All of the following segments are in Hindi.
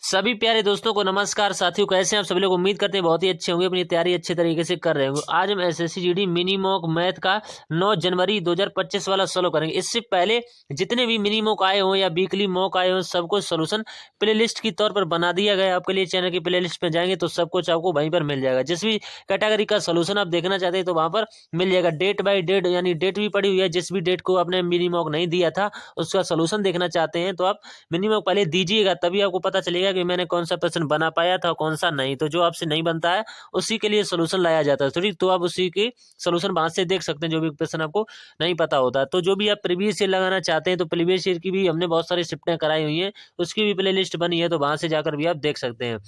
सभी प्यारे दोस्तों को नमस्कार। साथियों, कैसे हैं आप सभी लोग? उम्मीद करते हैं बहुत ही अच्छे होंगे, अपनी तैयारी अच्छे तरीके से कर रहे होंगे। आज हम SSC GD mini mock math का 9 जनवरी 2025 वाला सोल्व करेंगे। इससे पहले जितने भी मिनी मॉक आए हों या वीकली मॉक आए हों, सबको सोल्यूशन प्लेलिस्ट के तौर पर बना दिया गया है आपके लिए। चैनल की प्लेलिस्ट पे जाएंगे तो सब कुछ आपको वहीं पर मिल जाएगा। जिस भी कैटेगरी का सोल्यूशन आप देखना चाहते हैं तो वहाँ पर मिल जाएगा। डेट बाई डेट यानी डेट भी पड़ी हुई है। जिस भी डेट को आपने मिनी मॉक नहीं दिया था उसका सोल्यूशन देखना चाहते हैं तो आप मिनी मॉक पहले दीजिएगा, तभी आपको पता चलेगा कि मैंने कौन सा प्रश्न बना पाया था कौन सा नहीं। तो जो आपसे नहीं बनता है उसी के लिए सोल्यूशन लाया जाता है, ठीक। तो आप उसी के सोल्यूशन वहां से देख सकते हैं जो भी प्रश्न आपको नहीं पता होता है। तो जो भी आप प्रीवियस ईयर लगाना चाहते हैं तो प्रीवियस ईयर की भी हमने बहुत सारी शिफ्टें कराई हुई हैं, उसकी भी प्ले लिस्ट बनी है, तो वहां से जाकर भी आप देख सकते हैं।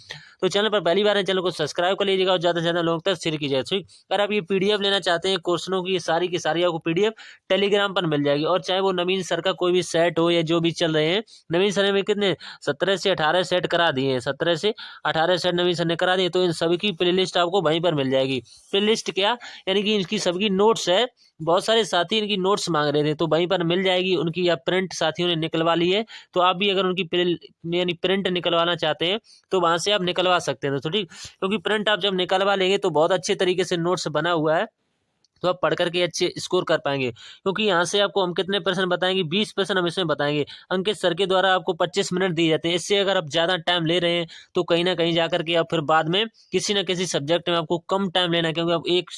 तो चैनल पर पहली बार है, चैनल को सब्सक्राइब कर लीजिएगा और ज्यादा से ज्यादा लोगों तक शेयर कीजिएगा, ठीक। अगर आप ये पीडीएफ लेना चाहते हैं क्वेश्चनों की सारी आपको पीडीएफ टेलीग्राम पर मिल जाएगी। और चाहे वो नवीन सर का कोई भी सेट हो या जो भी चल रहे हैं, नवीन सर में कितने 17 से 18 सेट करा दिए हैं, 17 से 18 सेट नवीन सर ने करा दिए। तो इन सभी की प्लेलिस्ट आपको वहीं पर मिल जाएगी। प्लेलिस्ट क्या, यानी कि इनकी सबकी नोट्स है। बहुत सारे साथी इनकी नोट्स मांग रहे थे तो वहीं पर मिल जाएगी उनकी। या प्रिंट साथियों ने निकलवा ली है तो आप भी अगर उनकी यानी प्रिंट निकलवाना चाहते हैं तो वहां से आप निकलवा सकते हैं, तो ठीक। क्योंकि प्रिंट आप जब निकलवा लेंगे तो बहुत अच्छे तरीके से नोट्स बना हुआ है, तो आप पढ़ करके अच्छे स्कोर कर पाएंगे। क्योंकि यहाँ से आपको हम कितने प्रश्न बताएंगे, 20 प्रश्न हम इसमें बताएंगे। अंकित सर के द्वारा आपको 25 मिनट दिए जाते हैं। इससे अगर आप ज़्यादा टाइम ले रहे हैं तो कहीं ना कहीं जाकर के आप फिर बाद में किसी न किसी सब्जेक्ट में आपको कम टाइम लेना है, क्योंकि आप एक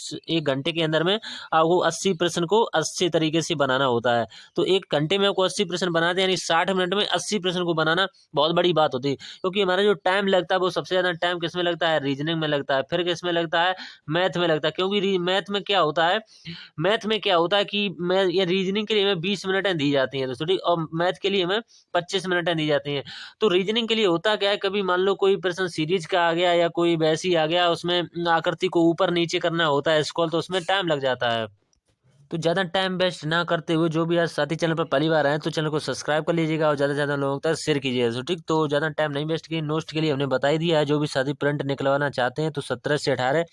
घंटे के अंदर में आपको 80 प्रश्न को अच्छे तरीके से बनाना होता है। तो एक घंटे में आपको 80 प्रश्न बनाते हैं, यानी 60 मिनट में 80 प्रश्न को बनाना बहुत बड़ी बात होती है। क्योंकि हमारा जो टाइम लगता है वो सबसे ज़्यादा टाइम किस में लगता है, रीजनिंग में लगता है, फिर किस में लगता है, मैथ में लगता है। क्योंकि मैथ में क्या होता है, कि मैं ये रीजनिंग के लिए हमें 20 मिनटें दी जाती हैं दोस्तों, ठीक। और मैथ के लिए हमें 25 मिनटें दी जाती हैं। तो रीजनिंग के लिए होता क्या है, कभी मान लो कोई प्रश्न सीरीज का आ गया या कोई वैसी आ गया, उसमें आकृति को ऊपर नीचे करना होता है स्क्रॉल, तो उसमें टाइम लग जाता है। तो ज़्यादा टाइम वेस्ट ना करते हुए जो भी आज साथी चैनल पर पहली बार आए तो चैनल को सब्सक्राइब कर लीजिएगा और ज़्यादा से ज़्यादा लोगों तक शेयर कीजिएगा, तो ठीक। तो ज़्यादा टाइम नहीं वेस्ट की, नोट्स के लिए हमने बता ही दिया है। जो भी साथी प्रिंट निकलवाना चाहते हैं तो 17 से 18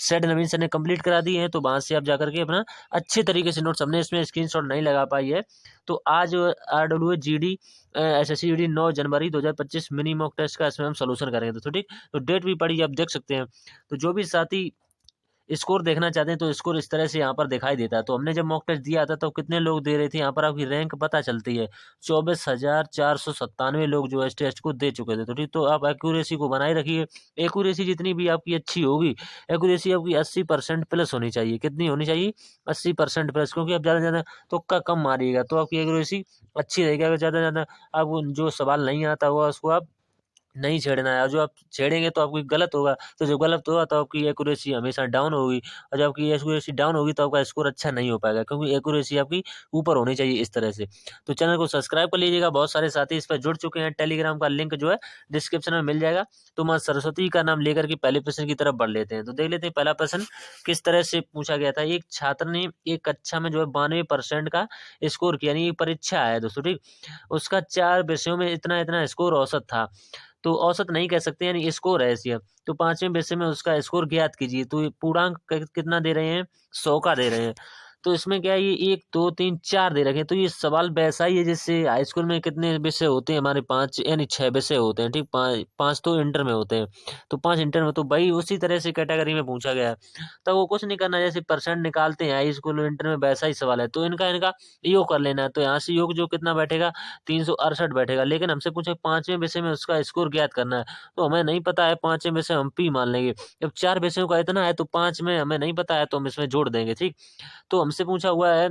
सेट नवीन सर ने कंप्लीट करा दिए हैं, तो वहाँ से आप जाकर के अपना अच्छे तरीके से नोट्स, हमने इसमें स्क्रीनशॉट नहीं लगा पाई है। तो आज RWGD SSC GD 9 जनवरी 2025 मिनी मॉक टेस्ट का इसमें हम सोल्यूशन करेंगे, तो ठीक। तो डेट भी पड़ी, आप देख सकते हैं। तो जो भी साथी स्कोर देखना चाहते हैं तो स्कोर इस तरह से यहाँ पर दिखाई देता है। तो हमने जब मॉक टेस्ट दिया था तो कितने लोग दे रहे थे, यहाँ पर आपकी रैंक पता चलती है। 24,497 लोग जो है इस टेस्ट को दे चुके थे, तो ठीक। तो आप एक्यूरेसी को बनाए रखिए। एक्यूरेसी जितनी भी आपकी अच्छी होगी, एक्यूरेसी आपकी 80% प्लस होनी चाहिए। कितनी होनी चाहिए? 80% प्लस। क्योंकि आप ज़्यादा से ज़्यादा तुक्का कम मारिएगा तो आपकी एक्यूरेसी अच्छी रहेगी। अगर ज़्यादा से ज़्यादा आपको जो सवाल नहीं आता हुआ उसको आप नहीं छेड़ना है, और जो आप छेड़ेंगे तो आपकी गलत होगा। तो जब गलत होगा तो आपकी एक्यूरेसी हमेशा डाउन होगी, और जब आपकी एक्यूरेसी डाउन होगी तो आपका स्कोर अच्छा नहीं हो पाएगा, क्योंकि एक्यूरेसी आपकी ऊपर होनी चाहिए इस तरह से। तो चैनल को सब्सक्राइब कर लीजिएगा। बहुत सारे साथी इस पर जुड़ चुके हैं। टेलीग्राम का लिंक जो है डिस्क्रिप्शन में मिल जाएगा। तो माँ सरस्वती का नाम लेकर के पहले प्रश्न की तरफ बढ़ लेते हैं। तो देख लेते हैं पहला प्रश्न किस तरह से पूछा गया था। एक छात्र ने एक कक्षा में जो है 92% का स्कोर किया, यानी एक परीक्षा है दोस्तों, ठीक। उसका 4 विषयों में इतना इतना स्कोर औसत था। तो औसत नहीं कह सकते, यानी स्कोर है ऐसी। तो 5वें विषय में उसका स्कोर ज्ञात कीजिए। तो ये पूर्णांक कितना दे रहे हैं, 100 का दे रहे हैं। तो इसमें क्या है, ये 1 2 3 4 दे रखे हैं। तो ये सवाल वैसा ही है जैसे हाई स्कूल में कितने विषय होते हैं हमारे, 5 यानी 6 विषय होते हैं, ठीक। 5 तो इंटर में होते हैं, तो 5 इंटर में, तो भाई उसी तरह से कैटेगरी में पूछा गया है। तो वो कुछ नहीं करना, जैसे परसेंट निकालते हैं हाई स्कूल इंटर में वैसा ही सवाल है। तो इनका इनका योग कर लेना है। तो यहाँ से योग जो कितना बैठेगा, 368 बैठेगा। लेकिन हमसे पूछे 5वें विषय में उसका स्कोर ज्ञात करना है, तो हमें नहीं पता है 5वें विषय हम पी मान लेंगे। जब 4 विषयों का इतना है तो 5 में हमें नहीं पता है तो हम इसमें जोड़ देंगे, ठीक। तो हमसे पूछा हुआ है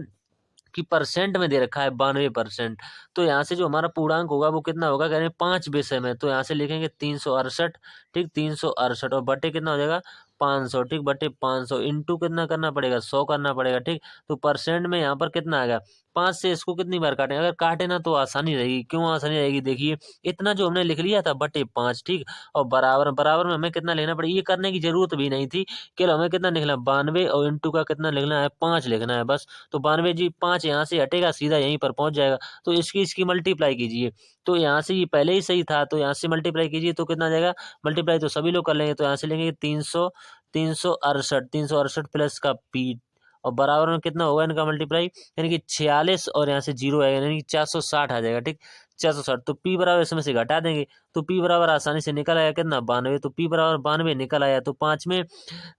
कि परसेंट में दे रखा है 92%। तो यहाँ से जो हमारा पूर्णांक होगा वो कितना होगा, कह रहे हैं 5 विषय में। तो यहाँ से लिखेंगे 368, ठीक। 368 और बटे कितना हो जाएगा, 500, ठीक। बटे 500 इंटू कितना करना पड़ेगा, 100 करना पड़ेगा, ठीक। तो परसेंट में यहाँ पर कितना आएगा, 5 से इसको कितनी बार काटें, अगर काटे ना तो आसानी रहेगी। क्यों आसानी रहेगी, देखिए इतना जो हमने लिख लिया था बटे 5, ठीक। और बराबर बराबर में हमें कितना लेना पड़ेगा, ये करने की जरूरत भी नहीं थी। केवल हमें कितना लिखना है, 92, और इंटू का कितना लिखना है, 5 लिखना है बस। तो 92 जी 5 यहाँ से हटेगा, सीधा यहीं पर पहुंच जाएगा। तो इसकी मल्टीप्लाई कीजिए। तो यहाँ से ये पहले ही सही था, तो यहाँ से मल्टीप्लाई कीजिए तो कितना आ जाएगा, मल्टीप्लाई तो सभी लोग कर लेंगे। तो यहाँ से लेंगे 368 प्लस का पी, और बराबर में कितना होगा इनका मल्टीप्लाई, यानी कि 46, और यहाँ से जीरो आएगा, यानी कि 460 आ जाएगा, ठीक। 460। तो P बराबर इसमें से घटा देंगे तो P बराबर आसानी से निकल आया कितना 92। तो P बराबर 92 निकल आया। तो 5वें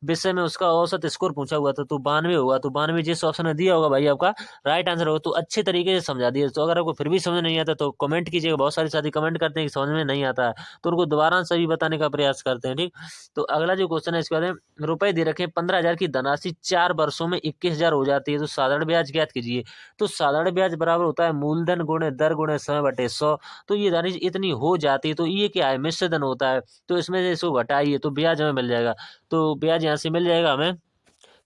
विषय में उसका औसत स्कोर पूछा हुआ था तो 92 होगा। तो 92 जिस ऑप्शन में दिया होगा भाई आपका राइट आंसर होगा। तो अच्छे तरीके से समझा दिया। तो अगर आपको फिर भी समझ नहीं आता तो कमेंट कीजिएगा। बहुत सारे साथी कमेंट करते हैं कि समझ में नहीं आता है तो उनको दोबारा सही बताने का प्रयास करते हैं। ठीक, तो अगला जो क्वेश्चन है इसके बाद में रुपए दे रखे 15,000 की धनराशि 4 वर्षों में 21,000 हो जाती है तो साधारण ब्याज ज्ञात कीजिए। तो साधारण ब्याज बराबर होता है मूलधन गुणे दर गुणे समय बटे 100। तो ये धनराशि इतनी हो जाती है तो ये क्या है, मिश्र धन होता है। तो इसमें से इसको घटाइए तो ब्याज हमें मिल जाएगा। तो ब्याज यहाँ से मिल जाएगा हमें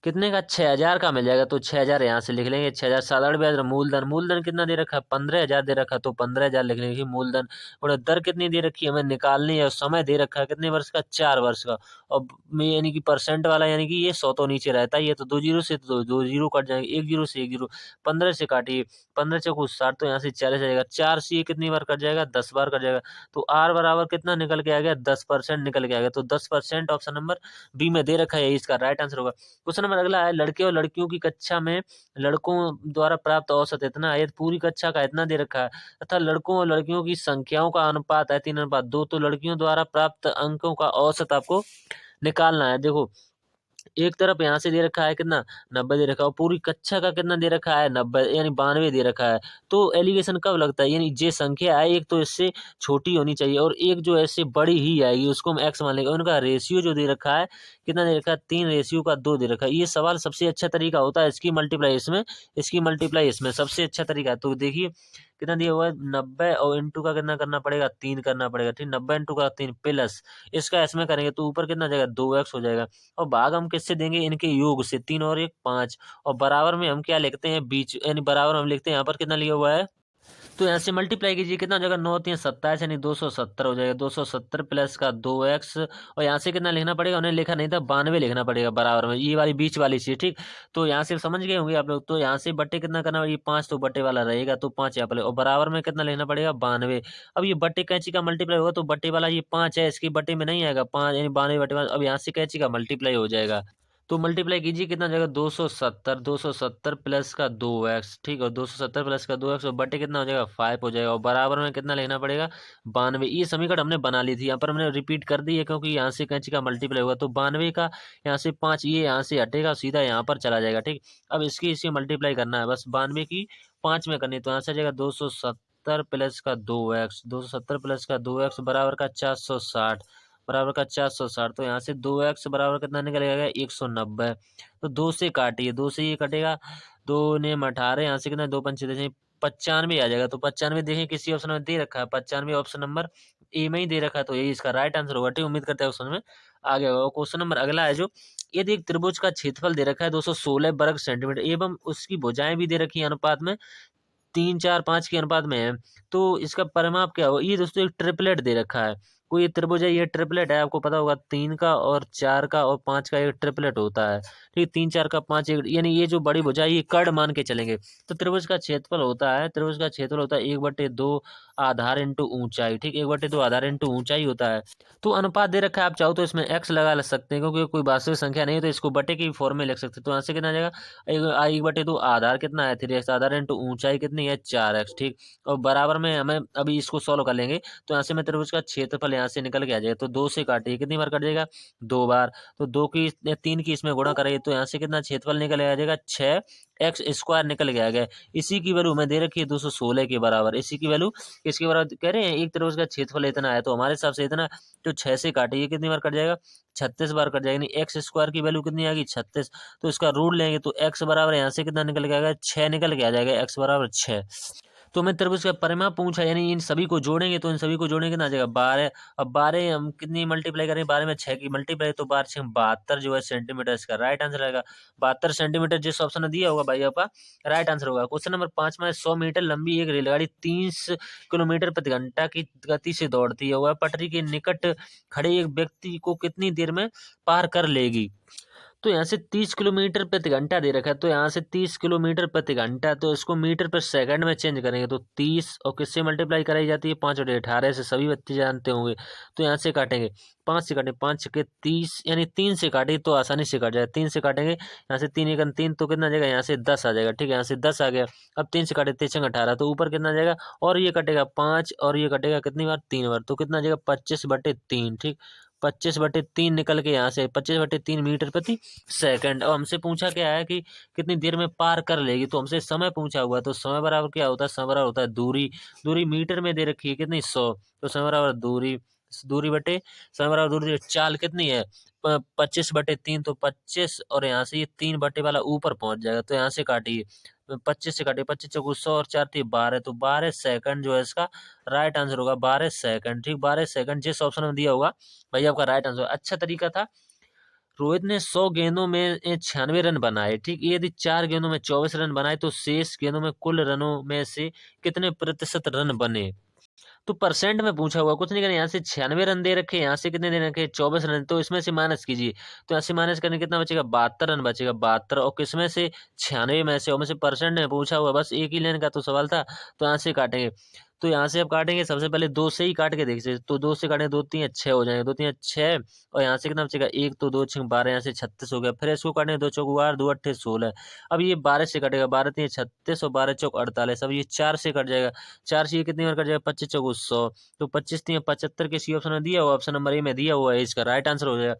कितने का, 6,000 का मिल जाएगा। तो 6,000 यहाँ से लिख लेंगे। 6,000 साधारण ब्याज मूलधन, मूलधन कितना दे रखा है 15,000 दे रखा है तो 15,000 लिख लेंगे मूलधन। और दर कितनी दे रखी है हमें निकालनी है और समय दे रखा है कितने वर्ष का, 4 वर्ष का। और यानी कि परसेंट वाला यानी कि ये 100 तो नीचे रहता है। ये तो 2 जीरो से तो 2 जीरो कट जाएंगे, 1 जीरो से 1 जीरो, 15 से काटिए 15 से कुछ 60 तो यहाँ से 40 आ जाएगा। 4 से ये कितनी बार कट जाएगा, 10 बार कट जाएगा। तो आर बराबर कितना निकल के आ गया, 10% निकल के आ गया। तो 10% ऑप्शन नंबर बी में दे रखा है, इसका राइट आंसर होगा। क्वेश्चन नंबर अगला है, लड़के और लड़कियों की कक्षा में लड़कों द्वारा प्राप्त औसत इतना है, पूरी कक्षा का इतना दे रखा है, तथा लड़कों और लड़कियों की संख्याओं का अनुपात है 3:2। तो लड़कियों द्वारा प्राप्त अंकों का औसत आपको निकालना है। देखो एक तरफ यहाँ से दे रखा है कितना 90 दे रखा है और पूरी कक्षा का कितना दे रखा है 90 यानी 92 दे रखा है। तो एलिगेशन कब लगता है, यानी जे संख्या है एक तो इससे छोटी होनी चाहिए और एक जो है इससे बड़ी ही आएगी उसको हम एक्स मान लेंगे। उनका रेशियो जो दे रखा है कितना दे रखा है 3:2 दे रखा है। ये सवाल सबसे अच्छा तरीका होता है इसकी मल्टीप्लाई इसमें, इसकी मल्टीप्लाई इसमें सबसे अच्छा तरीका है। तो देखिए कितना दिया हुआ है 90 और इंटू का कितना करना पड़ेगा 3 करना पड़ेगा। ठीक, 90 इंटू का 3 प्लस इसका इसमें करेंगे तो ऊपर कितना जाएगा 2x हो जाएगा। और भाग हम किससे देंगे, इनके योग से, 3 और 1 5। और बराबर में हम क्या लिखते हैं बीच, यानी बराबर हम लिखते हैं यहाँ पर कितना लिया हुआ है। तो यहाँ से मल्टीप्लाई कीजिए कितना हो जाएगा 9×3 = 27 यानी 270 हो जाएगा। 270 प्लस का 2x और यहाँ से कितना लिखना पड़ेगा, उन्हें लिखा नहीं था 92 लिखना पड़ेगा बराबर में, ये वाली बीच वाली चीज। ठीक, तो यहाँ से समझ गए होंगे आप लोग। तो यहाँ से बट्टे कितना करना पड़ेगा, 5 तो बट्टे वाला रहेगा तो 5 यहाँ पर और बराबर में कितना लिखना पड़ेगा 92। अब ये बट्टे कैंची का मल्टीप्लाई होगा तो बट्टे वाला ये 5 है इसके बट्टे में नहीं आएगा 5 यानी 92 बट्टे 5। अब यहाँ से कैंची का मल्टीप्लाई हो जाएगा तो मल्टीप्लाई कीजिए कितना हो जाएगा 270 प्लस का 2x। ठीक, और 270 प्लस का 2x और बटे कितना हो जाएगा 5 हो जाएगा। और बराबर में कितना लेना पड़ेगा 92। ये समीकरण हमने बना ली थी, यहाँ पर हमने रिपीट कर दी है क्योंकि यहाँ से कैंची का मल्टीप्लाई होगा तो 92 का यहाँ से 5 ये यहाँ से हटेगा सीधा यहाँ पर चला जाएगा। ठीक, अब इसकी इसी मल्टीप्लाई करना है बस 92 की 5 में करनी तो यहाँ से आ जाएगा 270 प्लस का 2x, 270 प्लस का 2x बराबर का 460, बराबर का 460। तो यहाँ से 2x बराबर कितना निकलेगा 190। तो 2 से काटिए, 2 से ये कटेगा 2 ने 18 यहाँ से कितना 2 पंचे 95 आ जाएगा। तो 95 देखें किसी ऑप्शन में दे रखा है, 95 ऑप्शन नंबर ए में ही दे रखा है तो यही इसका राइट आंसर होगा। ठीक, उम्मीद करते हैं समझ में आ गया होगा। क्वेश्चन नंबर अगला है जो, यदि एक त्रिभुज का क्षेत्रफल दे रखा है 216 वर्ग सेंटीमीटर एवं उसकी भुजाएं भी दे रखी है अनुपात में 3 4 5 के अनुपात में है तो इसका परिमाप क्या होगा। ये दोस्तों एक ट्रिपलेट दे रखा है, कोई त्रिभुज है ये ट्रिपलेट है, आपको पता होगा 3 का और 4 का और 5 का एक ट्रिपलेट होता है। ठीक, 3 4 का 5 एक, यानी ये जो बड़ी भुजा है ये कर्ण मान के चलेंगे। तो त्रिभुज का क्षेत्रफल होता है, त्रिभुज का क्षेत्रफल होता है 1/2 आधार इंटू ऊंचाई। ठीक, 1/2 आधार इंटू ऊंचाई होता है। तो अनुपात दे रखा है, आप चाहो तो इसमें x लगा सकते हैं क्योंकि कोई वास्तविक संख्या नहीं है तो इसको बटे की फॉर्म में लिख सकते हैं। तो यहाँ से कितना आ जाएगा 1/2 आधार कितना है 3x आधार इंटू ऊंचाई कितनी है 4x। ठीक, और बराबर में हमें अभी इसको सॉल्व कर लेंगे तो यहाँ से मैं त्रिभुज का क्षेत्रफल यहाँ से निकल के आ जाएगा। तो 2 से काटिए कितनी बार कट जाएगा 2 बार। तो 2 की 3 की इसमें गुणा करेंगे तो यहाँ से कितना क्षेत्रफल निकल आ जाएगा 6x² निकल के आ गया। इसी की वैल्यू हमें दे रखी है 216 के बराबर। इसी की वैल्यू किसके बराबर कह रहे हैं, एक त्रिभुज का क्षेत्रफल इतना है तो हमारे हिसाब से इतना, तो 6 से काटिए कितनी बार कट जाएगा 36 बार कट जाएगा। यानी x² की वैल्यू कितनी आ गई 36। तो इसका रूट लेंगे तो x बराबर यहाँ से कितना निकल के आएगा 6 निकल के आ जाएगा, x बराबर 6। तो हमें त्रिभुज का परिमाप पूछा, यानी इन सभी को जोड़ेंगे तो इन सभी को जोड़ेंगे कितना आ जाएगा 12। अब 12 हम कितनी मल्टीप्लाई करें 12 में 6 की मल्टीप्लाई तो 12 से 72 जो है सेंटीमीटर, इसका राइट आंसर आएगा 72 सेंटीमीटर। जिस ऑप्शन ने दिया होगा भाई आपका राइट आंसर होगा। क्वेश्चन नंबर 5 में 100 मीटर लंबी एक रेलगाड़ी 30 किलोमीटर प्रति घंटा की गति से दौड़ती है, वह पटरी के निकट खड़े एक व्यक्ति को कितनी देर में पार कर लेगी। तो यहाँ से 30 किलोमीटर प्रति घंटा दे रखा है, तो यहाँ से 30 किलोमीटर प्रति घंटा, तो इसको मीटर पर सेकंड में चेंज करेंगे तो 30 और किससे मल्टीप्लाई कराई जाती है 5/18 से, सभी बच्चे जानते होंगे। तो यहाँ से काटेंगे 5 से काटें, 5 के 30 यानी 3 से काटें तो आसानी से कट जाएगा। 3 से काटेंगे, यहाँ से 3 एकन 3 तो कितना आ जाएगा, यहाँ से 10 आ जाएगा। ठीक है, यहाँ से 10 आ गया। अब 3 से काटे 3 18 तो ऊपर कितना आ जाएगा, और ये कटेगा 5 और ये कटेगा कितनी बार, 3 बार, तो कितना आ जाएगा 25/3। ठीक, 25/3 निकल के यहाँ से 25/3 मीटर प्रति सेकंड। और हमसे पूछा क्या है कि कितनी देर में पार कर लेगी, तो हमसे समय पूछा हुआ, तो समय बराबर क्या होता है, समय बराबर होता है दूरी। दूरी मीटर में दे रखी है कितनी, 100, तो समय बराबर दूरी, दूरी बटे समय बराबर दूरी, चाल कितनी है 25/3, तो 25 और यहाँ से ये 3 बटे वाला ऊपर पहुंच जाएगा, तो यहाँ से काटिए 25 से काटिए, 25 चौको 100 और 4 थी 12, तो 12 सेकंड जो है इसका राइट आंसर होगा, 12 सेकंड। ठीक, 12 सेकंड जिस ऑप्शन में दिया होगा भाई आपका राइट आंसर। अच्छा तरीका था। रोहित ने 100 गेंदों में 96 रन बनाए। ठीक, यदि 4 गेंदों में 24 रन बनाए तो शेष गेंदों में कुल रनों में से कितने प्रतिशत रन बने। तो परसेंट में पूछा हुआ, कुछ नहीं करना, यहाँ से 96 रन दे रखे, यहाँ से कितने दे रखे 24 रन, तो इसमें से माइनस कीजिए, तो यहाँ से माइनस करने कितना बचेगा 72 रन बचेगा, 72, और किसमें से 96 में से, और में से परसेंट में पूछा हुआ, बस एक ही लेने का तो सवाल था, तो यहाँ से काटेंगे। तो यहाँ से आप काटेंगे, सबसे पहले 2 से ही काट के देखिए, तो 2 से काटेंगे 2 3 6 हो जाएंगे, 2 3 6, और यहाँ से कितना बचेगा 1, तो 2 6 12, यहाँ से 36 हो गया। फिर इसको काटेंगे 2 चौक 12, 2 8 16। अब ये 12 से कटेगा, 12 3 36 और 12 चौक 48। अब ये 4 से कट जाएगा, 4 से ये कितनी बार कट जाएगा 25 चौक 100, तो 25 3 75 के सी ऑप्शन में दिया हुआ, ऑप्शन नंबर ए में दिया हुआ है, इसका राइट आंसर हो जाएगा।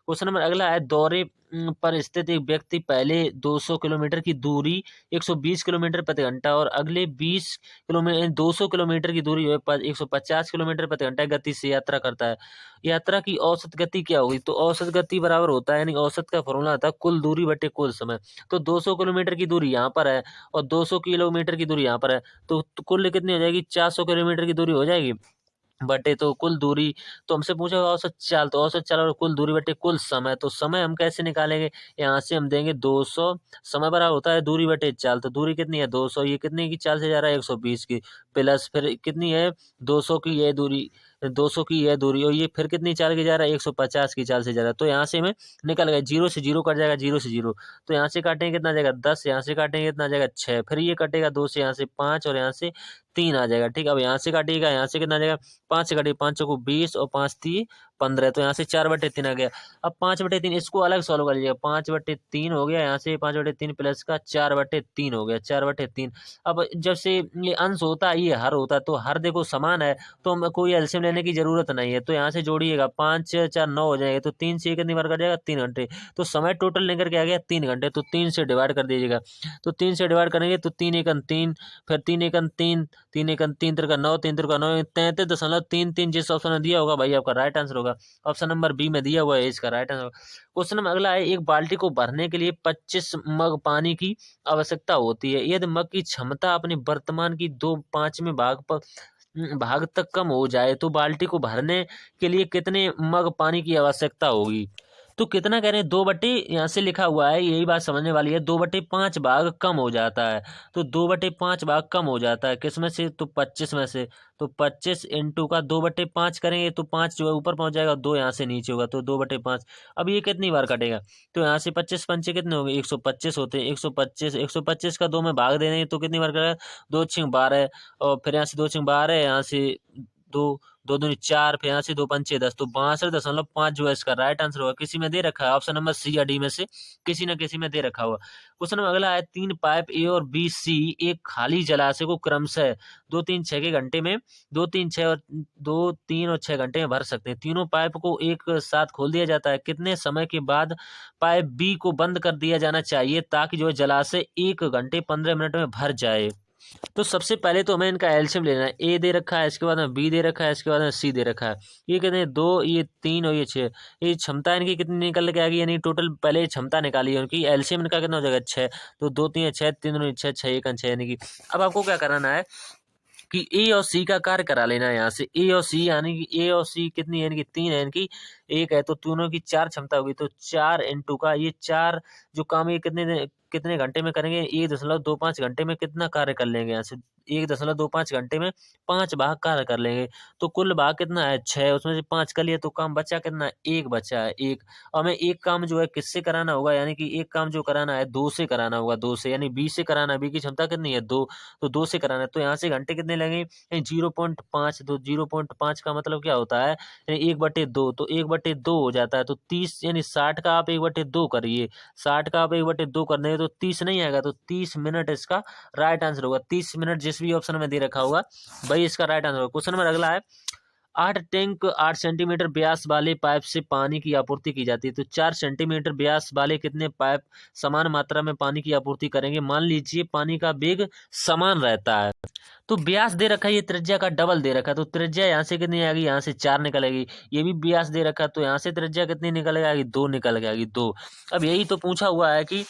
क्वेश्चन नंबर अगला है, दौरे पर स्थित एक व्यक्ति पहले 200 किलोमीटर की दूरी 120 किलोमीटर प्रति घंटा और अगले 20 किलोमीटर 200 किलोमीटर की दूरी 150 किलोमीटर प्रति घंटा गति से यात्रा करता है। यात्रा की औसत गति क्या होगी, तो औसत गति बराबर होता है, यानी औसत का फॉर्मूला होता है कुल दूरी बटे कुल समय। तो 200 किलोमीटर की दूरी यहाँ पर है और 200 किलोमीटर की दूरी यहाँ पर है, तो कुल कितनी हो जाएगी 400 किलोमीटर की दूरी हो जाएगी, बटे तो कुल दूरी। तो हमसे पूछा होगा औसत चाल, तो औसत चाल और कुल दूरी बटे कुल समय, तो समय हम कैसे निकालेंगे, यहाँ से हम देंगे 200, समय बराबर होता है दूरी बटे चाल, तो दूरी कितनी है 200, ये कितने की चाल से जा रहा है 120 की, प्लस फिर कितनी है 200 की ये दूरी, 200 की यह दूरी, और ये फिर कितनी चाल की जा रहा है 150 की चाल से जा रहा है, तो यहाँ से हमें निकल गया, 0 से 0 कट जाएगा, 0 से 0, तो यहाँ से काटेंगे कितना आ जाएगा 10, यहाँ से काटेंगे कितना आ जाएगा 6, फिर ये कटेगा 2 से, यहाँ से 5 और यहाँ से 3 आ जाएगा। ठीक, अब यहाँ से काटिएगा, यहाँ से कितना आ जाएगा 5 से काटिए, 5 चौको 20 और 5 3 15, तो यहाँ से 4/3 आ गया। अब 5/3 इसको अलग सॉल्व कर लीजिएगा, 5/3 हो गया, यहाँ से 5/3 प्लस का 4/3 हो गया, 4/3। अब जब से ये अंश होता है ये हर होता है, तो हर देखो समान है, तो हम कोई एलसीएम लेने की जरूरत नहीं है, तो यहाँ से जोड़िएगा 5 4 9 हो जाएगा, तो 3 से कितनी बार कट जाएगा 3 घंटे, तो समय टोटल लेकर के आ गया 3 घंटे, तो 3 से डिवाइड कर दीजिएगा, तो 3 से डिवाइड करेंगे तो 3 एकन 3, फिर 3 एकन 3, 3 एकन 3 3 9, 3 3 9, 33.33 जिस ऑप्शन में दिया होगा भाई आपका राइट आंसर होगा, ऑप्शन नंबर बी में दिया हुआ है, इसका राइट आंसर। क्वेश्चन नंबर अगला है, एक बाल्टी को भरने के लिए 25 मग पानी की आवश्यकता होती है, यदि मग की क्षमता अपने वर्तमान की 2/5 भाग तक कम हो जाए तो बाल्टी को भरने के लिए कितने मग पानी की आवश्यकता होगी। तो कितना कह रहे हैं 2 बटे, यहाँ से लिखा हुआ है यही बात समझने वाली है, 2/5 भाग कम हो जाता है, तो 2/5 भाग कम हो जाता है किस में से, तो 25 में से, तो 25 इंटू का 2/5 करेंगे तो 5 जो है ऊपर पहुंच जाएगा, 2 यहाँ से नीचे होगा, तो 2/5। अब ये कितनी बार कटेगा, तो यहाँ से 25 पंचे कितने हो गए 125 होते हैं, 125 का 2 में भाग दे देंगे तो कितनी बार करेगा 2 6 12, और फिर यहाँ से 2 6 12, यहाँ से 2 2 दूनी 4, फिर यहाँ से 2 पंचे 10, तो 62.5 जो है इसका राइट आंसर होगा। किसी में दे रखा है ऑप्शन नंबर सी या डी में से किसी न किसी में दे रखा हुआ। क्वेश्चन नंबर अगला है, 3 पाइप ए और बी सी एक खाली जलाशय को क्रमशः 2 3 6 के घंटे में 2 3 6 और 2 3 और 6 घंटे में भर सकते हैं। तीनों पाइप को एक साथ खोल दिया जाता है, कितने समय के बाद पाइप बी को बंद कर दिया जाना चाहिए ताकि जो है जलाशय 1 घंटे 15 मिनट में भर जाए। तो सबसे पहले तो हमें इनका एलसीएम लेना है, ए दे रखा है, इसके बाद में बी दे रखा है, इसके बाद में सी दे रखा है, ये कितने हैं 2, ये 3 और ये 6, ये क्षमता इनकी कितनी निकल के आ गई, यानी टोटल पहले क्षमता निकाली है उनकी, एलसीएम इनका कितना हो जाएगा 6, तो 2 3 6 3 6 6 1 6, यानी कि अब आपको क्या कराना है कि ए और सी का कार्य करा लेना है यहाँ से। ए और सी यानी कि ए और सी कितनी है, यानी कि 3 है, यानी कि 1 है, तो तीनों की 4 क्षमता होगी, तो 4 इंटू का ये 4 जो काम ये कितने घंटे में करेंगे, 1.25 घंटे में कितना कार्य कर लेंगे यहाँ से, 1.25 घंटे में 5 भाग कार्य कर लेंगे। तो कुल भाग कितना है 6, उसमें से 5 कर लिए तो काम बचा कितना है, 1 बचा है 1। और हमें एक काम जो है किससे कराना होगा, यानी कि एक काम जो कराना है 2 से कराना होगा, 2 से, यानी बी से कराना है, बी की क्षमता कितनी है 2, तो 2 से कराना है, तो यहाँ से घंटे कितने लगेंगे 0.5, तो 0.5 का मतलब क्या होता है, यानी 1/2, तो 1/2 हो जाता है, तो 30 यानी 60 का आप 1/2 करिए, 60 का आप 1/2 कर देंगे तो 30 नहीं आएगा, तो 30 मिनट इसका राइट आंसर होगा। 30 मिनट जिस भी ऑप्शन में दे रखा होगा वही इसका राइट आंसर होगा। क्वेश्चन नंबर अगला है, 8 टैंक 8 सेंटीमीटर व्यास वाले पाइप से पानी की आपूर्ति की जाती है, तो 4 सेंटीमीटर व्यास वाले कितने पाइप समान मात्रा में पानी की आपूर्ति करेंगे। मान लीजिए पानी का वेग समान रहता है, तो व्यास दे रखा है, ये त्रिज्या का डबल दे रखा है, तो त्रिज्या यहाँ से कितनी आएगी, यहाँ से 4 निकलेगी। ये भी व्यास दे रखा है, तो यहाँ से त्रिज्या कितनी निकल आएगी, 2 निकल आएगी 2। अब यही तो पूछा हुआ है कि,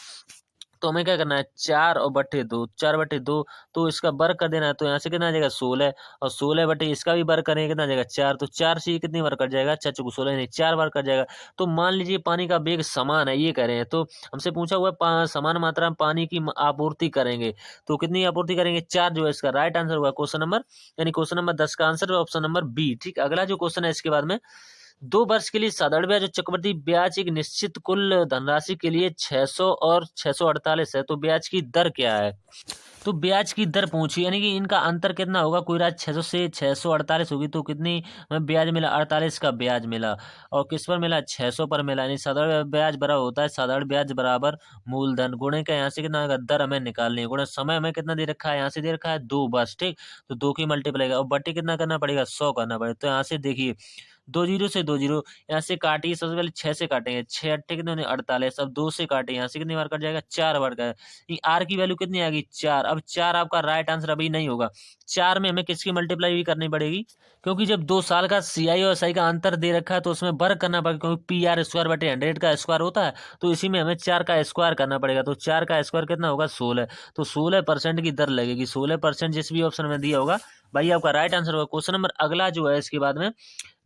तो हमें क्या करना है 4/2, 4/2, तो इसका वर्ग कर देना है, तो यहाँ से कितना आ जाएगा 16, और 16 बटे इसका भी वर्ग करेंगे कितना आ जाएगा 4, तो 4 से ये कितनी वर्ग कर जाएगा 4 चौको 16, नहीं 4 वर्ग कर जाएगा। तो मान लीजिए पानी का वेग समान है, ये कह रहे हैं, तो हमसे पूछा हुआ है समान मात्रा में पानी की आपूर्ति करेंगे, तो कितनी आपूर्ति करेंगे 4, जो है इसका राइट आंसर होगा क्वेश्चन नंबर, यानी क्वेश्चन नंबर 10 का आंसर ऑप्शन नंबर बी। ठीक, अगला जो क्वेश्चन है इसके बाद में, 2 वर्ष के लिए साधारण ब्याज और चक्रवृद्धि ब्याज एक निश्चित कुल धनराशि के लिए 600 और 648 है, तो ब्याज की दर क्या है। तो ब्याज की दर पूछी, यानी कि इनका अंतर कितना होगा, कोई रात 600 से 648 होगी, तो कितनी हमें ब्याज मिला 48 का ब्याज मिला, और किस पर मिला 600 पर मिला, यानी साधारण ब्याज बराबर होता है साधारण ब्याज बराबर मूलधन गुणे का, यहाँ से कितना आएगा दर हमें निकालनी है, गुणे समय हमें कितना दे रखा है, यहाँ से दे रखा है 2 बस। ठीक, तो 2 की मल्टीप्लाई और बटे कितना करना पड़ेगा 100 करना पड़ेगा, तो यहाँ से देखिए 2 जीरो से 2 जीरो यहाँ से काटिए, सबसे पहले 6 से काटेंगे, 6 अट्ठे कितने होने 48, अब 2 से काटे, यहाँ से कितनी बार कट जाएगा 4 बार का, आर की वैल्यू कितनी आएगी 4। अब 4 आपका राइट आंसर अभी नहीं होगा, 4 में हमें किसकी मल्टीप्लाई भी करनी पड़ेगी, क्योंकि जब 2 साल का सीआई और एसआई का अंतर दे रखा है तो उसमें वर्ग करना पड़ेगा, क्योंकि PR²/100 का स्क्वायर होता है, तो इसी में हमें 4 का स्क्वायर करना पड़ेगा, तो 4 का स्क्वायर कितना होगा 16, तो 16% की दर लगेगी, 16% जिस भी ऑप्शन में दिया होगा भाई आपका राइट आंसर होगा। क्वेश्चन नंबर अगला जो है इसके बाद में,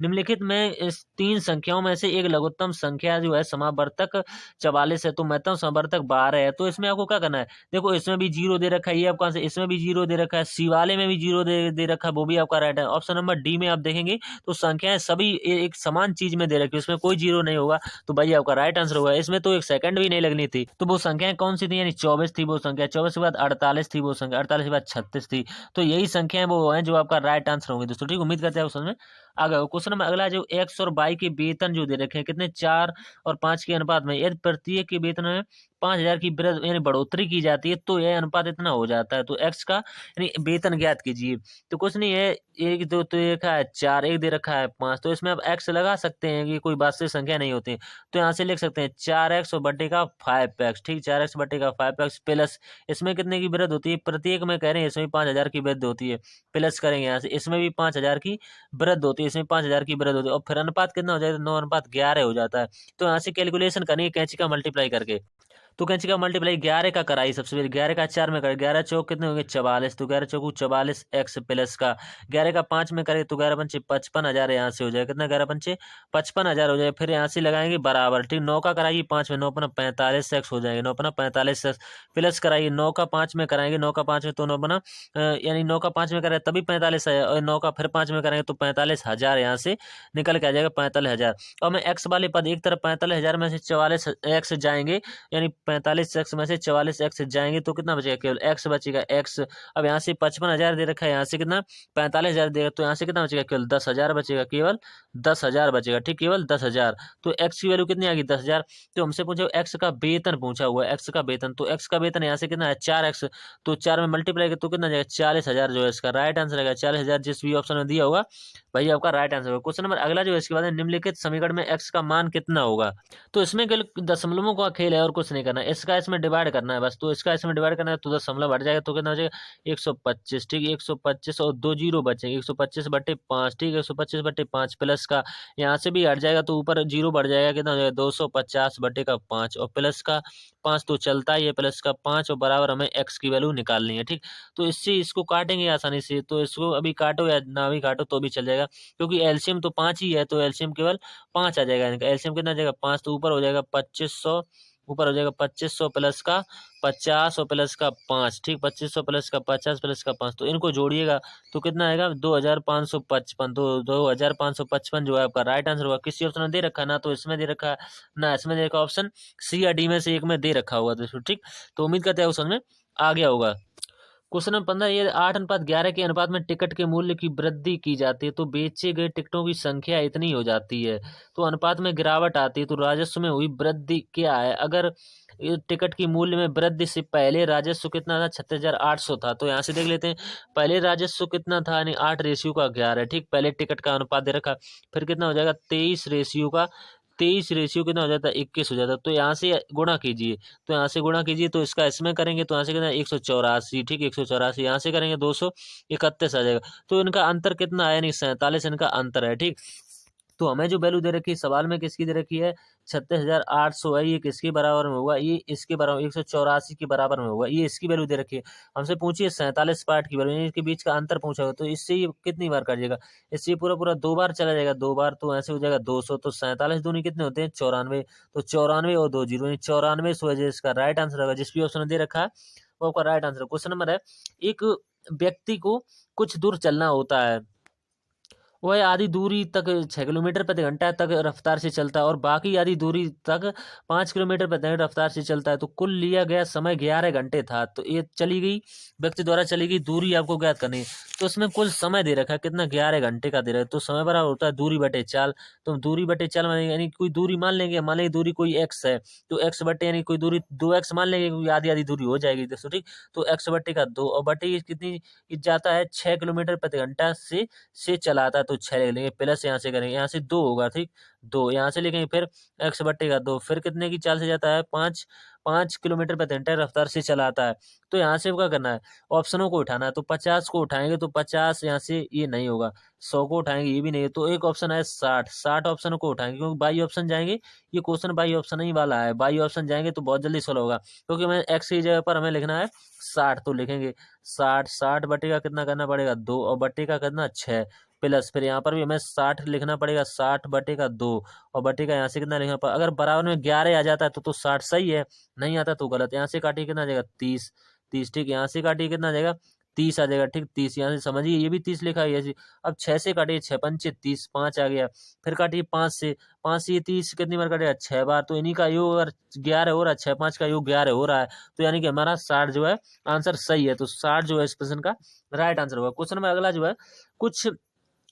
निम्नलिखित में इस 3 संख्याओं में से एक लघुत्तम संख्या जो है समावर्तक 44 है, तो महत्तम समावर्तक 12 है, तो इसमें आपको क्या करना है, देखो इसमें भी 0 दे रखा है, ये आपका आंसर, इसमें भी 0 दे रखा है, सी वाले में भी 0 दे रखा है, वो भी आपका राइट है। ऑप्शन नंबर डी में आप देखेंगे तो संख्याएं सभी एक समान चीज में दे रखी है, उसमें कोई 0 नहीं होगा, तो भाई आपका राइट आंसर होगा। इसमें तो 1 सेकंड भी नहीं लगनी थी, तो वो संख्याएं कौन सी थी, यानी 24 थी वो संख्या, 24 के बाद 48 थी वो संख्या, 48 के बाद 36 थी, तो यही संख्याएं वो हैं जो आपका राइट आंसर होंगे दोस्तों। ठीक, उम्मीद करते हैं समझ में आ गया। क्वेश्चन नंबर अगला जो एक्स और वाई के वेतन जो दे रखे हैं कितने 4 और 5 के अनुपात में, यदि प्रत्येक के वेतन में 5000 की यानी बढ़ोतरी की जाती है तो यह अनुपात इतना हो जाता है, तो एक्स का यानी वेतन ज्ञात कीजिए। तो कुछ नहीं है, एक दो तो एक है 4, एक दे रखा है 5, तो इसमें आप एक्स लगा सकते हैं कि कोई वास्तविक संख्या नहीं होती, तो यहाँ से लिख सकते हैं 4x और बटे का 5x। ठीक, 4x बटे का 5x प्लस इसमें कितने की वृद्धि होती है, प्रत्येक में कह रहे हैं इसमें 5000 की वृद्धि होती है, प्लस करेंगे यहाँ से इसमें भी 5000 की वृद्धि होती है, इसमें 5000 की वृद्धि होती है, और फिर अनुपात कितना हो जाता है 9:11 हो जाता है। तो यहाँ से कैलकुलेशन करनी कैंची का मल्टीप्लाई करके, तो कैंची का मल्टीप्लाई 11 का कराई, सबसे पहले 11 का 4 में करे, 11 चौक कितने होंगे 44, तो 11 चौक 44 एक्स प्लस का 11 का 5 में करे तो 11 पंचे 55,000 यहाँ से हो जाएगा, कितना 11 पंचे 55,000 हो जाएगा, फिर यहाँ से लगाएंगे बराबर। ठीक, 9 का कराइए 5 में, 9 पना 45 एक्स हो जाएगा, 9 पना 45 एक्स प्लस कराइए 9 का 5 में कराएंगे, 9 का 5 में तो 9 पना यानी 9 का 5 में कराए तभी 45 है, और 9 का फिर 5 में कराएंगे तो 45,000 यहाँ से निकल के आ जाएगा 45,000। और मैं एक्स वाले पद एक तरफ 45,000 में से 44 एक्स जाएंगे, यानी 45 एक्स में से 44 एक्स जाएंगे तो कितना बचेगा, केवल एक्स बचेगा एक्स। अब यहाँ से 55,000 दे रखा है, यहाँ से कितना 45,000 देगा, तो यहाँ से कितना बचेगा, केवल 10,000 बचेगा, केवल 10,000 बचेगा। ठीक, केवल 10,000, तो एक्स की वैल्यू कितनी आ गई 10,000। तो हमसे पूछा एक्स का वेतन पूछा हुआ है, एक्स का वेतन, तो एक्स का वेतन यहाँ से कितना है 4x, तो 4 में मल्टीप्लाई तो कितना जाएगा 40,000, जो है इसका राइट आंसर आएगा 40,000, जिस भी ऑप्शन में दिया होगा भाई आपका राइट आंसर होगा। क्वेश्चन नंबर अगला जो है इसके बाद है, निम्नलिखित समीकरण में x का मान कितना होगा। तो इसमें केवल दशमलवों का खेल है और कुछ नहीं करना है। इसका इसमें डिवाइड करना है बस। तो इसका इसमें डिवाइड करना है तो दशमलव हट जाएगा तो कितना हो जाएगा 125। ठीक है 125 और 2 जीरो बचेंगे 125/5। ठीक है 125/5 प्लस का यहाँ से भी हट जाएगा तो ऊपर जीरो बढ़ जाएगा कितना हो जाएगा 250/5 और प्लस का 5 तो चलता ही है प्लस का 5 और बराबर हमें x की वैल्यू निकालनी है। ठीक तो इससे इसको काटेंगे आसानी से। तो इसको अभी काटो या ना भी काटो तो भी चल जाएगा क्योंकि एलसीएम तो 5 ही है तो एलसीएम केवल 5 आ जाएगा इनका। एलसीएम कितना आ जाएगा 5 तो ऊपर हो जाएगा 2500। ऊपर हो जाएगा 2500 प्लस का 50 और प्लस का 5। ठीक 2500 प्लस का 50 प्लस का 5 तो इनको जोड़िएगा तो कितना आएगा 2555। तो 2555 जो है आपका राइट आंसर होगा। किसी ऑप्शन में दे रखा ना तो इसमें दे रखा ना इसमें दे रखा। ऑप्शन सी या डी में से एक में दे रखा होगा दोस्तों। ठीक तो उम्मीद करते हैं उस समझ में आ गया होगा। क्वेश्चन नंबर 15 ये 8:11 के अनुपात में टिकट के मूल्य की वृद्धि की जाती है तो बेचे गए टिकटों की संख्या इतनी हो जाती है तो अनुपात में गिरावट आती है तो राजस्व में हुई वृद्धि क्या है। अगर ये टिकट की मूल्य में वृद्धि से पहले राजस्व कितना था 36,800 था। तो यहाँ से देख लेते हैं पहले राजस्व कितना था यानी 8:11। ठीक पहले टिकट का अनुपात दे रखा फिर कितना हो जाएगा 23 कितना हो जाता है 21 हो जाता है। तो यहाँ से गुणा कीजिए तो यहाँ से गुणा कीजिए तो इसका इसमें करेंगे तो यहाँ से कितना 184। ठीक 184 यहाँ से करेंगे 231 आ जाएगा। तो इनका अंतर कितना है यानी 47 इनका अंतर है। ठीक तो हमें जो वैल्यू दे रखी है सवाल में किसकी दे रखी है 36,800 है। ये किसके बराबर में होगा ये इसके बराबर 184 के बराबर में होगा। ये इसकी वैल्यू दे रखी है हमसे पूछिए 47 पार्ट की वैल्यू इसके बीच का अंतर पूछा होगा। तो इससे ये कितनी बार काटिएगा इससे पूरा पूरा 2 बार चला जाएगा 2 बार तो ऐसे हो जाएगा 200। तो 47 दूनी कितने होते हैं 94। तो 94 और 2 जीरो 94 इस वजह इसका राइट आंसर होगा। जिस भी ऑप्शन में दे रखा है वो आपका राइट आंसर। क्वेश्चन नंबर है एक व्यक्ति को कुछ दूर चलना होता है वह आधी दूरी तक 6 किलोमीटर प्रति घंटा तक रफ्तार से चलता है और बाकी आधी दूरी तक 5 किलोमीटर प्रति घंटा रफ्तार से चलता है तो कुल लिया गया समय 11 घंटे था। तो ये चली गई व्यक्ति द्वारा चली गई दूरी आपको ज्ञात करनी है। तो इसमें कुल समय दे रखा है कितना 11 घंटे का दे रखा है। तो समय बराबर होता है दूरी बटे चाल। तो दूरी बटे चाल मानेंगे यानी कोई दूरी मान लेंगे मान लेंगे दूरी कोई एक्स है तो एक्स बटे यानी कोई दूरी 2x मान लेंगे क्योंकि आधी आधी दूरी हो जाएगी दोस्तों। ठीक तो एक्स बटे का 2 और बटे ये कितनी ये जाता है 6 किलोमीटर प्रति घंटा से चलाता है तो 6 ले लेंगे प्लस यहाँ से करेंगे यहाँ से 2 होगा। ठीक 2 यहाँ से लिखेंगे फिर एक्स बट्टे का 2 फिर कितने की चाल से जाता है 5 किलोमीटर प्रति घंटा रफ्तार से चलाता है। तो यहाँ से क्या करना है ऑप्शनों को उठाना है। तो 50 को उठाएंगे तो 50 यहाँ से ये नहीं होगा 100 को उठाएंगे ये भी नहीं है। तो एक ऑप्शन है 60 ऑप्शन को उठाएंगे क्योंकि बाई ऑप्शन जाएंगे। ये क्वेश्चन बाई ऑप्शन ही वाला है बाई ऑप्शन जाएंगे तो बहुत जल्दी सोल्व होगा क्योंकि हमें एक्स की जगह पर हमें लिखना है 60। तो लिखेंगे 60 बटे का कितना करना पड़ेगा 2 और बटे का कितना 6 प्लस फिर यहाँ पर भी हमें 60 लिखना पड़ेगा 60 बटे का 2 और बटे का यहाँ से कितना लिखना पड़ेगा। अगर बराबर में 11 आ जाता है तो 60 सही है नहीं आता तो गलत। यहाँ से काटिए कितना आ जाएगा 30। ठीक यहाँ से काटिए कितना आ जाएगा 30 आ जाएगा। ठीक 30 यहाँ से समझिए ये भी 30 लिखा है ऐसे। अब 6 से काटिए 6 पंचे 30 5 आ गया। फिर काटिए 5 से ये 30 कितनी बार काटेगा 6 बार। तो इन्हीं का योग अगर 11 हो रहा है 6 5 का योग 11 हो रहा है तो यानी कि हमारा 60 जो है आंसर सही है। तो 60 जो है इस प्रश्न का राइट आंसर होगा। क्वेश्चन में अगला जो है कुछ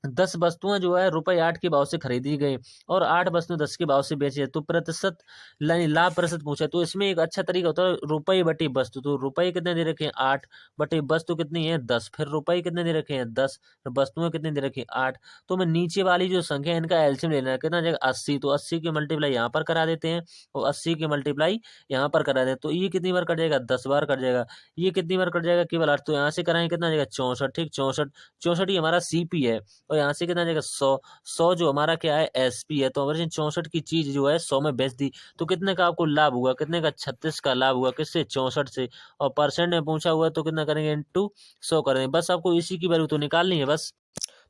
10 वस्तुएं जो है ₹8 के भाव से खरीदी गई और 8 वस्तुएं 10 के भाव से बेची है तो प्रतिशत यानी लाभ प्रतिशत पूछा है। तो इसमें एक अच्छा तरीका होता है रुपये बटी वस्तु। तो रुपये कितने दे रखे हैं 8 बटे वस्तु कितनी है 10 फिर रुपये कितने दे रखे हैं 10 वस्तुएं कितनी दे रखी है 8। तो मैं नीचे वाली जो संख्या है इनका एलसीएम लेना है कितना जाएगा 80। तो 80 की मल्टीप्लाई यहाँ पर करा देते हैं और 80 की मल्टीप्लाई यहाँ पर करा देते हैं। तो ये कितनी बार कट जाएगा 10 बार कट जाएगा। ये कितनी बार कट जाएगा केवल 8। तो यहाँ से कराएंगे कितना जाएगा 64। ठीक 64 ही हमारा सीपी है और यहाँ से कितना आ जाएगा 100 जो हमारा क्या है एसपी है। तो अगर 64 की चीज जो है 100 में बेच दी तो कितने का आपको लाभ हुआ कितने का 36 का लाभ हुआ किससे 64 से। और परसेंट में पूछा हुआ है तो कितना करेंगे इंटू 100 करेंगे। बस आपको इसी की वैल्यू तो निकालनी है बस।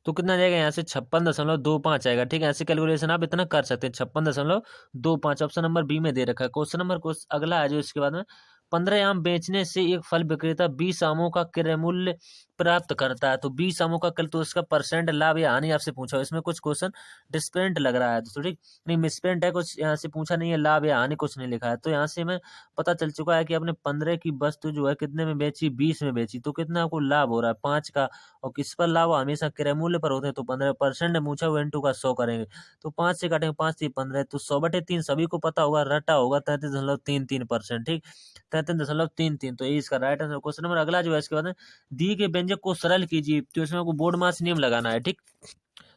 तो कितना जाएगा यहाँ से 56.25 आएगा। ठीक है ऐसे कैलकुलेशन आप इतना कर सकते हैं 56.25 ऑप्शन नंबर बी में दे रखा है। क्वेश्चन नंबर अगला है जो इसके बाद में 15 आम बेचने से एक फल विक्रेता 20 आमों का क्रय मूल्य प्राप्त करता है। तो 20 आमों का तो उसका परसेंट लाभ या हानि आपसे पूछा हो। इसमें कुछ क्वेश्चन डिस्प्रिंट लग रहा है तो ठीक नहीं मिसप्रिंट है कुछ यहाँ से पूछा नहीं है लाभ या हानि कुछ नहीं लिखा है। तो यहाँ से हमें पता चल चुका है कि आपने 15 की वस्तु जो है कितने में बेची 20 में बेची तो कितना आपको लाभ हो रहा है 5 का। और किस पर लाभ हमेशा क्रय मूल्य पर होते हैं तो 15% पूछा हुआ इंटू का 100 करेंगे। तो 5 से काटेंगे 5 से 15 तो 100/3 सभी को पता होगा रटा होगा 33.33%। ठीक 33.33 तो ये इसका राइट आंसर। क्वेश्चन नंबर अगला जो है इसके बाद दिए गए व्यंजक को सरल कीजिए तो इसमें आपको बोर्ड मास नियम लगाना है। ठीक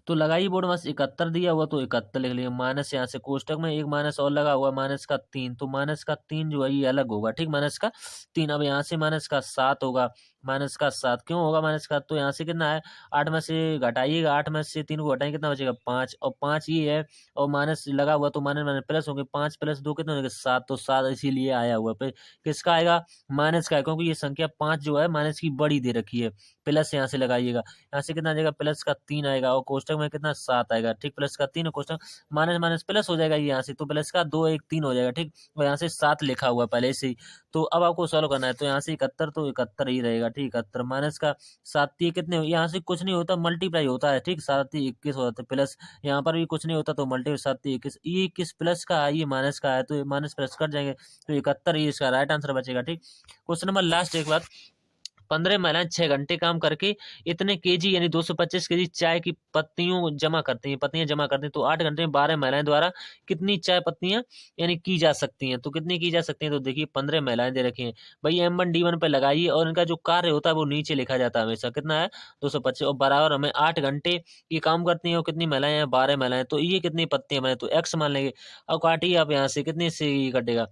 तो लगाइए बोर्ड मास 71 दिया हुआ तो 71 लिख लिया, माइनस यहाँ से कोष्टक में एक माइनस और लगा हुआ माइनस का 3, तो माइनस का 3 जो है ये अलग होगा, ठीक, माइनस का 3। अब यहाँ से माइनस का 7 होगा, माइनस का 7 क्यों होगा माइनस का, तो यहाँ से कितना है 8 में से घटाइएगा, 8 में से 3 को घटाएंगे कितना बचेगा 5, और 5 ये है और माइनस लगा हुआ तो माइनस माइनस प्लस होंगे, 5 प्लस 2 कितने होंगे 7, तो 7 इसीलिए आया हुआ पे किसका आएगा माइनस का है, क्योंकि ये संख्या 5 जो है माइनस की बड़ी दे रखी है। प्लस यहाँ से लगाइएगा, यहाँ से कितना आ जाएगा प्लस का 3 आएगा और कोष्टक में कितना 7 आएगा, ठीक, प्लस का 3 और कोष्टक माइनस माइनस प्लस हो जाएगा ये यहाँ से, तो प्लस का 2 1 3 हो जाएगा, ठीक, और यहाँ से 7 लिखा हुआ पहले से ही। तो अब आपको सॉल्व करना है, तो यहाँ से 71 तो 71 ही रहेगा, ठीक, 71 माइनस का 7 ये कितने यहाँ से कुछ नहीं होता मल्टीप्लाई होता है, ठीक, 7 21 हो जाता है, प्लस यहाँ पर भी कुछ नहीं होता तो मल्टीप्लाई 7 21, ये 21 प्लस का है ये माइनस का है, तो ये माइनस प्लस कट जाएंगे तो 71 ही इसका राइट आंसर बचेगा, ठीक। क्वेश्चन नंबर लास्ट एक बात, 15 महिलाएं 6 घंटे काम करके इतने केजी यानी 225 केजी चाय की पत्तियों जमा करती हैं, पत्तियां जमा करती हैं, तो 8 घंटे में 12 महिलाएं द्वारा कितनी चाय पत्तियां यानी की जा सकती हैं, तो कितनी की जा सकती हैं, तो देखिए 15 महिलाएं दे रखी हैं भाई, M1 D1 पे लगाइए और इनका जो कार्य होता है वो नीचे लिखा जाता है हमेशा, कितना है 225 और बराबर हमें 8 घंटे ये काम करती हैं और कितनी महिलाएं हैं 12 महिलाएं, तो ये कितनी पत्तियां बने तो x मान लेंगे। अब काटिए आप यहाँ से कितने से ये कटेगा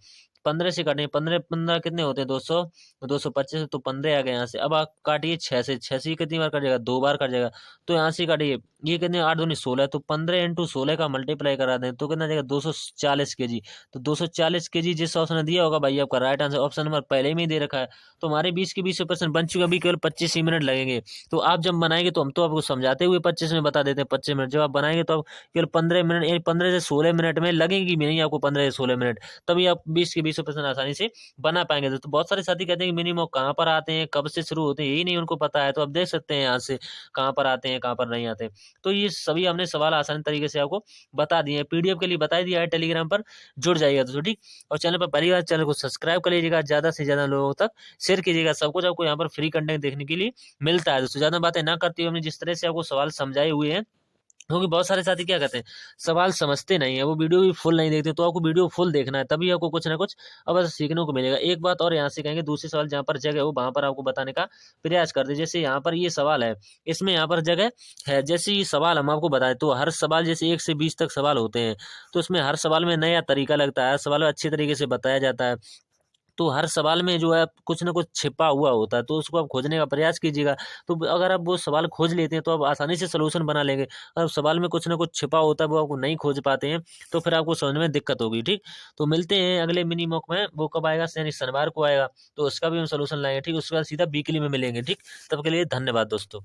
15 से काटेंगे, 15 15 कितने होते हैं 200, 225 तो 15 आ गए यहाँ से। अब आप काटिए 6 से, 6 से कितनी बार कट जाएगा 2 बार कट जाएगा, तो यहाँ से काटिए ये कितने 8 दूनी 16, तो 15 इंटू 16 का मल्टीप्लाई करा दें तो कितना जाएगा 240 केजी, तो 240 केजी जिस ऑप्शन ने दिया होगा भाई आपका राइट आंसर ऑप्शन नंबर पहले में ही दे रखा है। तो हमारे 20 के 20% बन चुका, अभी केवल 25 ही मिनट लगेंगे। तो आप जब बनाएंगे तो हम तो आपको समझाते हुए 25 में बता देते हैं 25 मिनट, जब आप बनाएंगे तो आप केवल 15 मिनट यानी 15 से 16 मिनट में लगेंगी भी नहीं आपको, 15 से 16 मिनट, तभी आप 20 के 20% आसानी से बना पाएंगे। तो बहुत सारे साथी कहते हैं कि मिनिमम कहाँ पर आते हैं कब से शुरू होते हैं यही नहीं उनको पता है, तो आप देख सकते हैं यहाँ से कहाँ पर आते हैं कहाँ पर नहीं आते। तो ये सभी हमने सवाल आसानी तरीके से आपको बता दिए हैं, पीडीएफ के लिए बता दिया है, टेलीग्राम पर जुड़ जाइएगा दोस्तों, ठीक। और चैनल पर पहली बार चैनल को सब्सक्राइब कर लीजिएगा, ज्यादा से ज्यादा लोगों तक शेयर कीजिएगा, सब कुछ आपको यहाँ पर फ्री कंटेंट देखने के लिए मिलता है दोस्तों। ज्यादा बातें ना करती हुए हमने जिस तरह से आपको सवाल समझाए हुए हैं, क्योंकि बहुत सारे साथी क्या कहते हैं सवाल समझते नहीं है, वो वीडियो भी फुल नहीं देखते, तो आपको वीडियो फुल देखना है तभी आपको कुछ ना कुछ अवश्य सीखने को मिलेगा। एक बात और यहाँ से कहेंगे, दूसरे सवाल जहाँ पर जगह हो वहां पर आपको बताने का प्रयास कर दे। जैसे यहाँ पर ये सवाल है, इसमें यहाँ पर जगह है, जैसे ये सवाल हम आपको बताएं तो हर सवाल जैसे 1 से 20 तक सवाल होते हैं, तो उसमें हर सवाल में नया तरीका लगता है, हर सवाल में अच्छे तरीके से बताया जाता है, तो हर सवाल में जो है कुछ ना कुछ छिपा हुआ होता है, तो उसको आप खोजने का प्रयास कीजिएगा। तो अगर आप वो सवाल खोज लेते हैं तो आप आसानी से सलूशन बना लेंगे। अगर सवाल में कुछ ना कुछ छिपा होता है वो आपको नहीं खोज पाते हैं तो फिर आपको समझने में दिक्कत होगी, ठीक। तो मिलते हैं अगले मिनी मॉक में, वो कब आएगा यानी शनिवार को आएगा, तो उसका भी हम सलूशन लाएंगे, ठीक। उसके बाद सीधा वीकली में मिलेंगे, ठीक। तब के लिए धन्यवाद दोस्तों।